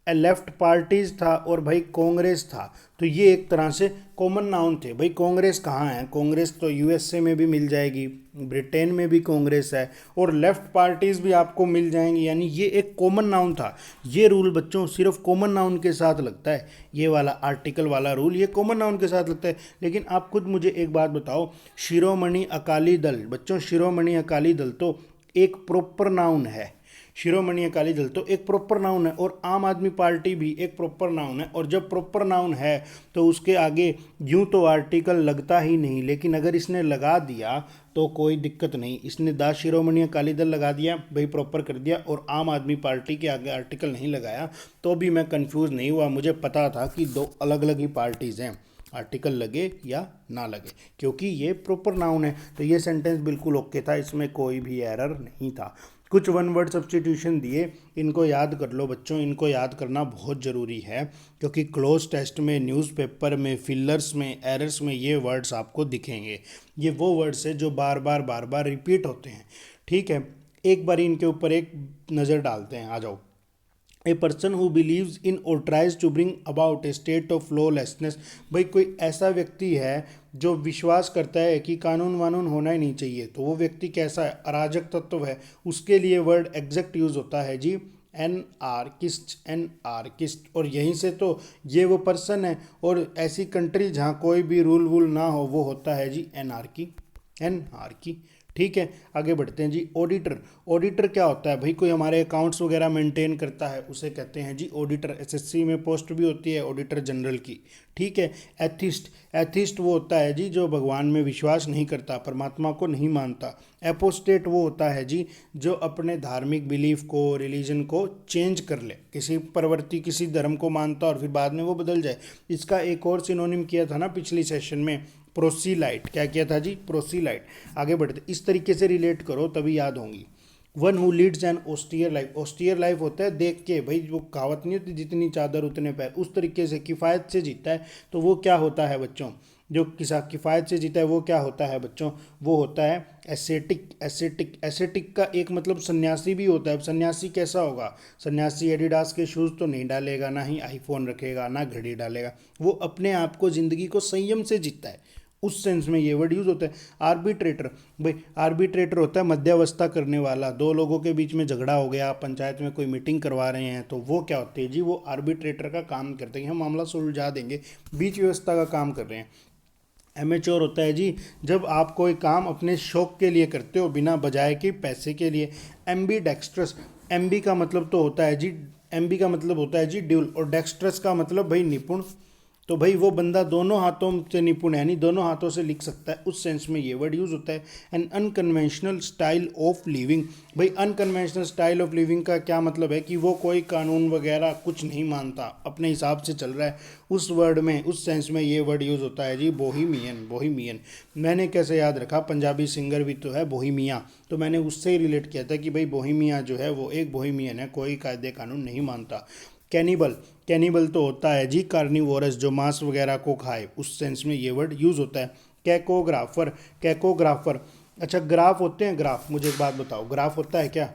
लेफ्ट पार्टीज था और भाई कांग्रेस था, तो ये एक तरह से कॉमन नाउन थे। भाई कांग्रेस कहाँ है? कांग्रेस तो यूएसए में भी मिल जाएगी, ब्रिटेन में भी कांग्रेस है, और लेफ्ट पार्टीज भी आपको मिल जाएंगी, यानी ये एक कॉमन नाउन था। ये रूल बच्चों सिर्फ कॉमन नाउन के साथ लगता है, ये वाला आर्टिकल वाला रूल ये कॉमन नाउन के साथ लगता है। लेकिन आप खुद मुझे एक बात बताओ, शिरोमणि अकाली दल, बच्चों शिरोमणि अकाली दल तो एक प्रॉपर नाउन है, शिरोमणि अकाली दल तो एक प्रॉपर नाउन है, और आम आदमी पार्टी भी एक प्रॉपर नाउन है। और जब प्रॉपर नाउन है तो उसके आगे यूं तो आर्टिकल लगता ही नहीं, लेकिन अगर इसने लगा दिया तो कोई दिक्कत नहीं। इसने द शिरोमणि अकाली दल लगा दिया, भाई प्रॉपर कर दिया, और आम आदमी पार्टी के आगे आर्टिकल नहीं लगाया, तो भी मैं कंफ्यूज नहीं हुआ। मुझे पता था कि दो अलग अलग ही पार्टीज़ हैं, आर्टिकल लगे या ना लगे, क्योंकि ये प्रॉपर नाउन है। तो ये सेंटेंस बिल्कुल ओके था, इसमें कोई भी एरर नहीं था। कुछ वन वर्ड सब्स्टिट्यूशन दिए, इनको याद कर लो बच्चों, इनको याद करना बहुत ज़रूरी है, क्योंकि क्लोज टेस्ट में, न्यूज़पेपर में, फिलर्स में, एरर्स में ये वर्ड्स आपको दिखेंगे। ये वो वर्ड्स है जो बार बार रिपीट होते हैं। ठीक है, एक बार इनके ऊपर एक नज़र डालते हैं, आ जाओ। A person who believes in और tries to bring about a state of lawlessness. भाई कोई ऐसा व्यक्ति है जो विश्वास करता है कि कानून वानून होना ही नहीं चाहिए, तो वो व्यक्ति कैसा है? अराजक तत्व है। उसके लिए वर्ड एग्जैक्ट यूज़ होता है जी, एनआर्किस्ट, एनआर्किस्ट। और यहीं से तो ये वो पर्सन है, और ऐसी कंट्री जहाँ कोई भी रूल वूल ना हो वो होता है जी एनआर्की, एनआर्की। ठीक है, आगे बढ़ते हैं जी। ऑडिटर, ऑडिटर क्या होता है? भाई कोई हमारे अकाउंट्स वगैरह मेंटेन करता है, उसे कहते हैं जी ऑडिटर। एसएससी में पोस्ट भी होती है ऑडिटर जनरल की। ठीक है, एथिस्ट, एथिस्ट वो होता है जी जो भगवान में विश्वास नहीं करता, परमात्मा को नहीं मानता। एपोस्टेट वो होता है जी जो अपने धार्मिक बिलीफ को, रिलीजन को चेंज कर ले, किसी प्रवृत्ति, किसी धर्म को मानता और फिर बाद में वो बदल जाए। इसका एक और सिनोनिम किया था ना पिछली सेशन में, प्रोसीलाइट। क्या किया था जी? प्रोसीलाइट। आगे बढ़ते, इस तरीके से रिलेट करो तभी याद होंगी। One who leads an austere life, austere life होता है देख के, भाई वो कहावत नहीं होती जितनी चादर उतने पैर, उस तरीके से किफ़ायत से जीता है, तो वो क्या होता है बच्चों? जो किफ़ायत से जीता है वो क्या होता है बच्चों, वो होता है एसेटिक। एसेटिक एसेटिक का एक मतलब सन्यासी भी होता है। अब सन्यासी कैसा होगा, सन्यासी एडिडास के शूज़ तो नहीं डालेगा, ना ही आईफोन रखेगा, ना घड़ी डालेगा, वो अपने आप को ज़िंदगी को संयम से जीता है, उस सेंस में ये वर्ड यूज होता है। आर्बिट्रेटर, भाई आर्बिट्रेटर होता है मध्यवस्था करने वाला। दो लोगों के बीच में झगड़ा हो गया, पंचायत में कोई मीटिंग करवा रहे हैं, तो वो क्या होते हैं जी, वो आर्बिट्रेटर का काम करते हैं, हम मामला सुलझा देंगे, बीच व्यवस्था का काम कर रहे हैं। एमेच्योर होता है जी जब आप कोई काम अपने शौक के लिए करते हो, बिना बजाय के पैसे के लिए। एम्बी डेक्स्ट्रस, एम्बी का मतलब तो होता है जी, एम्बी का मतलब होता है जी ड्यूल, और डेक्स्ट्रस का मतलब भाई निपुण। तो भाई वो बंदा दोनों हाथों से निपुण है, यानी दोनों हाथों से लिख सकता है, उस सेंस में ये वर्ड यूज होता है। An unconventional style of living, भाई अनकन्वेंशनल स्टाइल ऑफ लिविंग का क्या मतलब है कि वो कोई कानून वगैरह कुछ नहीं मानता, अपने हिसाब से चल रहा है, उस वर्ड में, उस सेंस में ये वर्ड यूज होता है जी बोहीमियन। बोहीमियन मैंने कैसे याद रखा, पंजाबी सिंगर भी तो है बोहीमिया, तो मैंने उससे ही रिलेट किया था कि भाई बोहीमिया जो है वो एक बोहीमियन है, कोई कायदे कानून नहीं मानता। कैनिबल, कैनिबल तो होता है जी कार्निवोरस, जो मांस वगैरह को खाए, उस सेंस में ये वर्ड यूज़ होता है। कैकोग्राफर, कैकोग्राफर, अच्छा ग्राफ होते हैं, ग्राफ, मुझे एक बात बताओ, ग्राफ होता है क्या,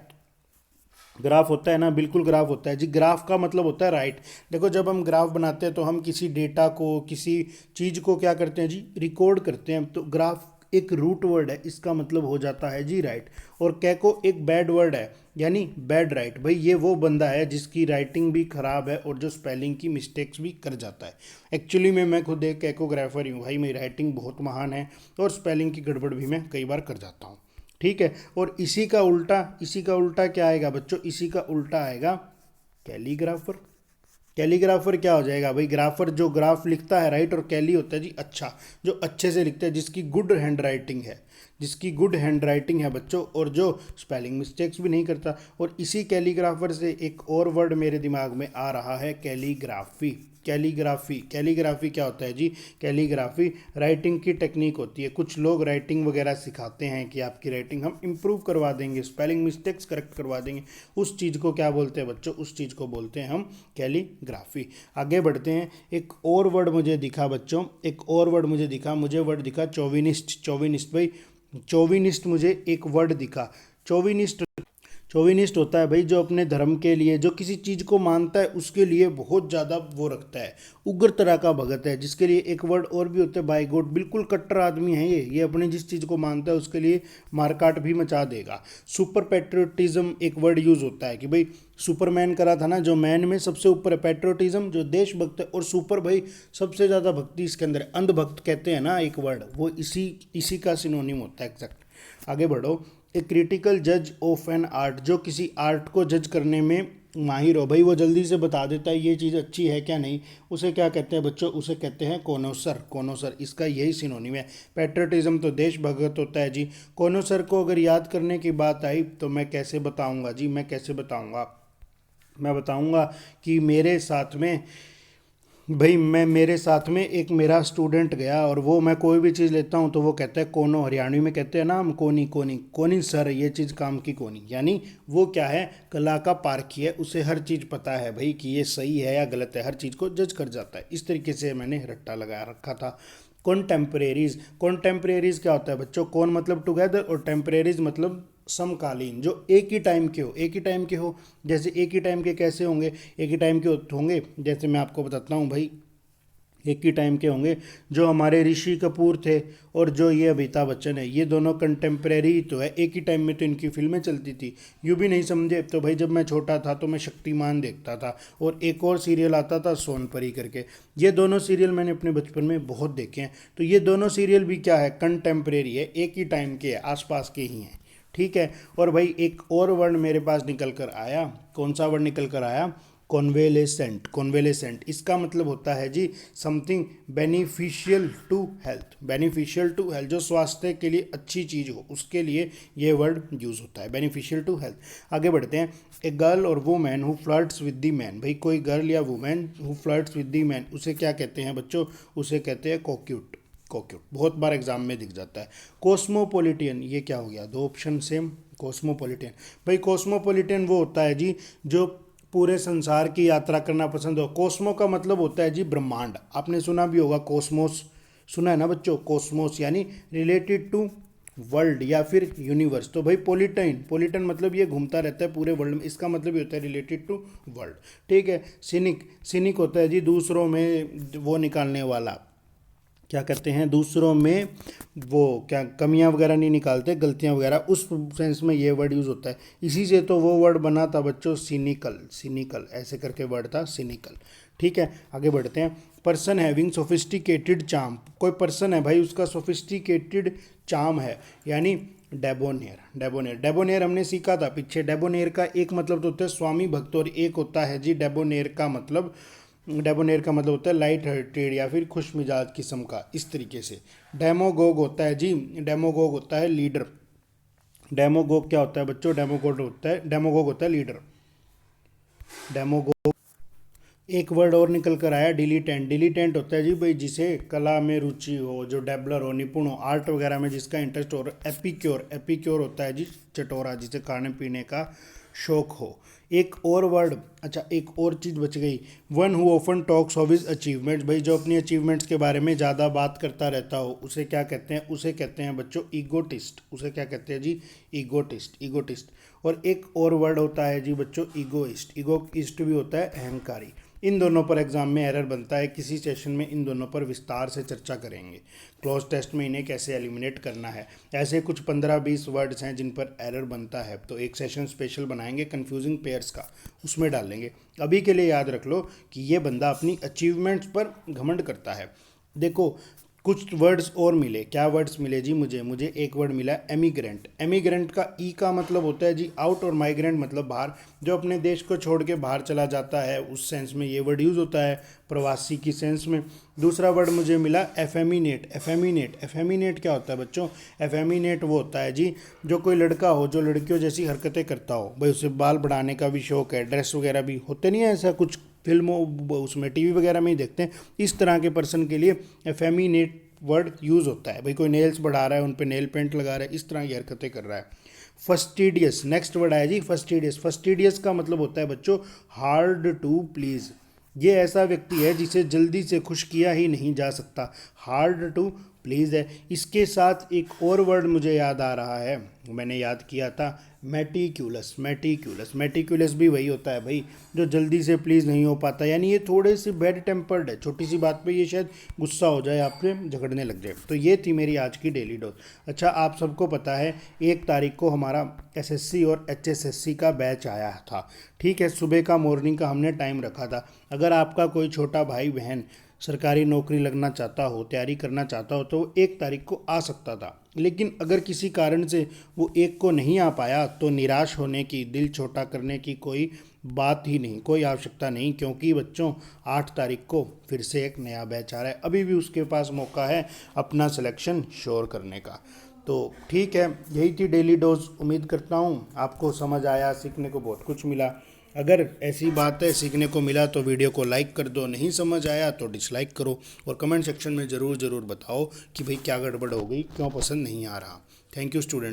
ग्राफ होता है ना, बिल्कुल ग्राफ होता है जी। ग्राफ का मतलब होता है राइट। देखो जब हम ग्राफ बनाते हैं तो हम किसी डेटा को, किसी चीज़ को क्या करते हैं जी, रिकॉर्ड करते हैं, तो ग्राफ एक रूट वर्ड है, इसका मतलब हो जाता है जी राइट। और कैको एक बैड वर्ड है, यानी बैड राइट, भाई ये वो बंदा है जिसकी राइटिंग भी खराब है और जो स्पेलिंग की मिस्टेक्स भी कर जाता है। एक्चुअली में मैं खुद एक कैकोग्राफर ही हूँ भाई, मेरी राइटिंग बहुत महान है और स्पेलिंग की गड़बड़ भी मैं कई बार कर जाता हूँ, ठीक है। और इसी का उल्टा, इसी का उल्टा क्या आएगा बच्चों, इसी का उल्टा आएगा कैलीग्राफर। कैलीग्राफर क्या हो जाएगा भाई, ग्राफर जो ग्राफ लिखता है राइट, और कैली होता है जी अच्छा, जो अच्छे से लिखता है, जिसकी गुड हैंड राइटिंग है, जिसकी गुड हैंड राइटिंग है बच्चों, और जो स्पेलिंग मिस्टेक्स भी नहीं करता। और इसी कैलीग्राफर से एक और वर्ड मेरे दिमाग में आ रहा है, कैलीग्राफी। कैलीग्राफी, कैलीग्राफी क्या होता है जी, कैलीग्राफी राइटिंग की टेक्निक होती है। कुछ लोग राइटिंग वगैरह सिखाते हैं कि आपकी राइटिंग हम इम्प्रूव करवा देंगे, स्पेलिंग मिस्टेक्स करेक्ट करवा देंगे, उस चीज़ को क्या बोलते हैं बच्चों, उस चीज़ को बोलते हैं हम कैलीग्राफी। आगे बढ़ते हैं, एक और वर्ड मुझे दिखा बच्चों, एक और वर्ड मुझे दिखा, मुझे वर्ड दिखा चौविनिस्ट। चौविनिस्ट भाई, चौविनिस्ट मुझे एक वर्ड दिखा, चौविनिस्ट। चौविनिस्ट होता है भाई जो अपने धर्म के लिए, जो किसी चीज़ को मानता है उसके लिए बहुत ज़्यादा वो रखता है, उग्र तरह का भगत है, जिसके लिए एक वर्ड और भी होता है बाइगोट, बिल्कुल कट्टर आदमी है ये अपने जिस चीज़ को मानता है उसके लिए मारकाट भी मचा देगा। सुपर पैट्रियोटिज्म एक वर्ड यूज़ होता है कि भाई सुपरमैन करा था ना, जो मैन में सबसे ऊपर है, पैट्रियोटिज्म जो देशभक्त है, और सुपर भाई सबसे ज़्यादा भक्ति इसके अंदर है, अंधभक्त कहते हैं ना एक वर्ड, वो इसी इसी का सिनोनिम होता है एग्जैक्ट। आगे बढ़ो, ए क्रिटिकल जज ऑफ एन आर्ट, जो किसी आर्ट को जज करने में माहिर हो, भाई वो जल्दी से बता देता है ये चीज़ अच्छी है क्या नहीं, उसे क्या कहते हैं बच्चों, उसे कहते हैं कोनोसर। कोनोसर इसका यही सिनोनिम है। पैट्रियटिज्म तो देशभक्त होता है जी। कोनोसर को अगर याद करने की बात आई तो मैं कैसे बताऊंगा जी, मैं कैसे बताऊंगा, मैं बताऊंगा कि मेरे साथ में, भाई मैं, मेरे साथ में एक मेरा स्टूडेंट गया, और वो मैं कोई भी चीज़ लेता हूँ तो वो कहता है कोनो, हरियाणवी में कहते हैं ना हम कोनी, कोनी कोनी सर, ये चीज़ काम की कोनी, यानी वो क्या है, कला का पारखी है, उसे हर चीज़ पता है भाई कि ये सही है या गलत है, हर चीज़ को जज कर जाता है। इस तरीके से मैंने रट्टा लगा रखा था। कॉन्टेम्परेरीज, कॉन्टेम्परेरीज क्या होता है बच्चों, कौन मतलब टुगेदर और टेम्परेरीज मतलब समकालीन, जो एक ही टाइम के हो, एक ही टाइम के हो। जैसे एक ही टाइम के कैसे होंगे, एक ही टाइम के होंगे, जैसे मैं आपको बताता हूँ भाई, एक ही टाइम के होंगे जो हमारे ऋषि कपूर थे और जो ये अमिताभ बच्चन है, ये दोनों कंटेम्प्रेरी तो है, एक ही टाइम में तो इनकी फिल्में चलती थी। यूँ भी नहीं समझे तो भाई जब मैं छोटा था तो मैं शक्तिमान देखता था, और एक और सीरियल आता था सोनपरी करके, ये दोनों सीरियल मैंने अपने बचपन में बहुत देखे हैं। तो ये दोनों सीरियल भी क्या है, कंटेम्प्रेरी है, एक ही टाइम के आसपास के ही हैं, ठीक है। और भाई एक और वर्ड मेरे पास निकल कर आया, कौन सा वर्ड निकल कर आया, कॉन्वेलेसेंट। कॉन्वेलेसेंट इसका मतलब होता है जी something beneficial to health, beneficial to health, जो स्वास्थ्य के लिए अच्छी चीज़ हो उसके लिए ये वर्ड यूज़ होता है, बेनिफिशियल टू हेल्थ। आगे बढ़ते हैं, ए गर्ल और women who flirts with the man, भाई कोई गर्ल या women who flirts with the man, उसे क्या कहते हैं बच्चों, उसे कहते हैं कोक्यूट। कोक्यूट बहुत बार एग्जाम में दिख जाता है। कोस्मोपोलिटियन, ये क्या हो गया, दो ऑप्शन सेम। कोस्मोपोलिटियन, भाई कोस्मोपोलिटियन वो होता है जी जो पूरे संसार की यात्रा करना पसंद हो। कोस्मो का मतलब होता है जी ब्रह्मांड, आपने सुना भी होगा कोस्मोस, सुना है ना बच्चों, कॉस्मोस यानी रिलेटेड टू वर्ल्ड या फिर यूनिवर्स। तो भाई पोलिटन, पोलिटन मतलब ये घूमता रहता है पूरे वर्ल्ड में, इसका मतलब ये होता है रिलेटेड टू वर्ल्ड। ठीक है। सिनिक, सिनिक होता है जी दूसरों में वो निकालने वाला, क्या कहते हैं दूसरों में वो क्या कमियां वगैरह नहीं निकालते, गलतियां वगैरह, उस सेंस में ये वर्ड यूज़ होता है। इसी से तो वो वर्ड बना था बच्चों सिनिकल, सिनिकल ऐसे करके वर्ड था सिनिकल। ठीक है, आगे बढ़ते हैं। पर्सन हैविंग सोफिस्टिकेटेड चार्म, कोई पर्सन है भाई उसका सोफिस्टिकेटेड चार्म है, यानी डेबोनियर। डेबोनियर, डेबोनियर हमने सीखा था पीछे। डेबोनियर का एक मतलब तो होता है स्वामी भक्त और एक होता है जी डेबोनियर का मतलब, डेबोनेर का मतलब होता है लाइट हार्टेड या फिर खुश मिजाज किस्म का, इस तरीके से। डेमोगोग होता है जी, डेमोगोग होता है लीडर। डेमोगोग क्या होता है बच्चों, डेमोगोग होता है, डेमोगोग होता है लीडर। डेमोगोग। एक वर्ड और निकल कर आया डिलीटेंट। डिलीटेंट होता है जी भाई जिसे कला में रुचि हो, जो डेबलर हो, निपुण हो, आर्ट वगैरह में जिसका इंटरेस्ट हो। एपिक्योर, एपिक्योर होता है जी चटोरा, जिसे खाने पीने का शौक हो। एक और वर्ड, अच्छा एक और चीज़ बच गई, one who often talks of his achievements, भाई जो अपनी अचीवमेंट्स के बारे में ज़्यादा बात करता रहता हो उसे क्या कहते हैं, उसे कहते हैं बच्चों ईगोटिस्ट। उसे क्या कहते हैं जी, ईगोटिस्ट, ईगोटिस्ट। और एक और वर्ड होता है जी बच्चों ईगोइस्ट। ईगोइस्ट भी होता है अहंकारी। इन दोनों पर एग्जाम में एरर बनता है, किसी सेशन में इन दोनों पर विस्तार से चर्चा करेंगे। क्लोज टेस्ट में इन्हें कैसे एलिमिनेट करना है, ऐसे कुछ 15-20 वर्ड्स हैं जिन पर एरर बनता है, तो एक सेशन स्पेशल बनाएंगे कन्फ्यूजिंग पेयर्स का, उसमें डालेंगे। अभी के लिए याद रख लो कि ये बंदा अपनी अचीवमेंट्स पर घमंड करता है। देखो कुछ वर्ड्स और मिले, क्या वर्ड्स मिले जी मुझे एक वर्ड मिला एमिग्रेंट। एमिग्रेंट का ई का मतलब होता है जी आउट और माइग्रेंट मतलब बाहर, जो अपने देश को छोड़ के बाहर चला जाता है, उस सेंस में ये वर्ड यूज़ होता है, प्रवासी की सेंस में। दूसरा वर्ड मुझे मिला एफेमिनेट। एफेमिनेट, एफेमिनेट क्या होता है बच्चों, एफेमिनेट वो होता है जी जो कोई लड़का हो जो लड़कियों जैसी हरकतें करता हो, भाई उसे बाल बढ़ाने का भी शौक है, ड्रेस वगैरह भी होते नहीं है, ऐसा कुछ फिल्मों उसमें टीवी वगैरह में ही देखते हैं, इस तरह के पर्सन के लिए एफेमिनेट वर्ड यूज़ होता है। भाई कोई नेल्स बढ़ा रहा है, उन पे नेल पेंट लगा रहा है, इस तरह की हरकतें कर रहा है। फस्टिडियस, नेक्स्ट वर्ड आया जी फस्टिडियस। फस्टिडियस का मतलब होता है बच्चों हार्ड टू प्लीज़। ये ऐसा व्यक्ति है जिसे जल्दी से खुश किया ही नहीं जा सकता, हार्ड टू प्लीज़ है। इसके साथ एक और वर्ड मुझे याद आ रहा है, मैंने याद किया था, मेटिक्यूलस। मेटिक्यूलस, मेटिक्यूलस भी वही होता है भाई जो जल्दी से प्लीज़ नहीं हो पाता, यानी ये थोड़े से बैड टेम्पर्ड है, छोटी सी बात पे ये शायद गुस्सा हो जाए, आपसे झगड़ने लग जाए। तो ये थी मेरी आज की डेली डोज। अच्छा आप सबको पता है 1 तारीख को हमारा एसएससी और एचएसएससी का बैच आया था। ठीक है, सुबह का मॉर्निंग का हमने टाइम रखा था। अगर आपका कोई छोटा भाई बहन सरकारी नौकरी लगना चाहता हो, तैयारी करना चाहता हो, तो वो 1 तारीख को आ सकता था, लेकिन अगर किसी कारण से वो 1 को नहीं आ पाया तो निराश होने की, दिल छोटा करने की कोई बात ही नहीं, कोई आवश्यकता नहीं, क्योंकि बच्चों 8 तारीख को फिर से एक नया बैच आ रहा है, अभी भी उसके पास मौका है अपना सिलेक्शन श्योर करने का। तो ठीक है, यही थी डेली डोज। उम्मीद करता हूँ आपको समझ आया, सीखने को बहुत कुछ मिला। अगर ऐसी बात है सीखने को मिला तो वीडियो को लाइक कर दो, नहीं समझ आया तो डिसलाइक करो, और कमेंट सेक्शन में ज़रूर बताओ कि भाई क्या गड़बड़ हो गई, क्यों पसंद नहीं आ रहा। Thank you student.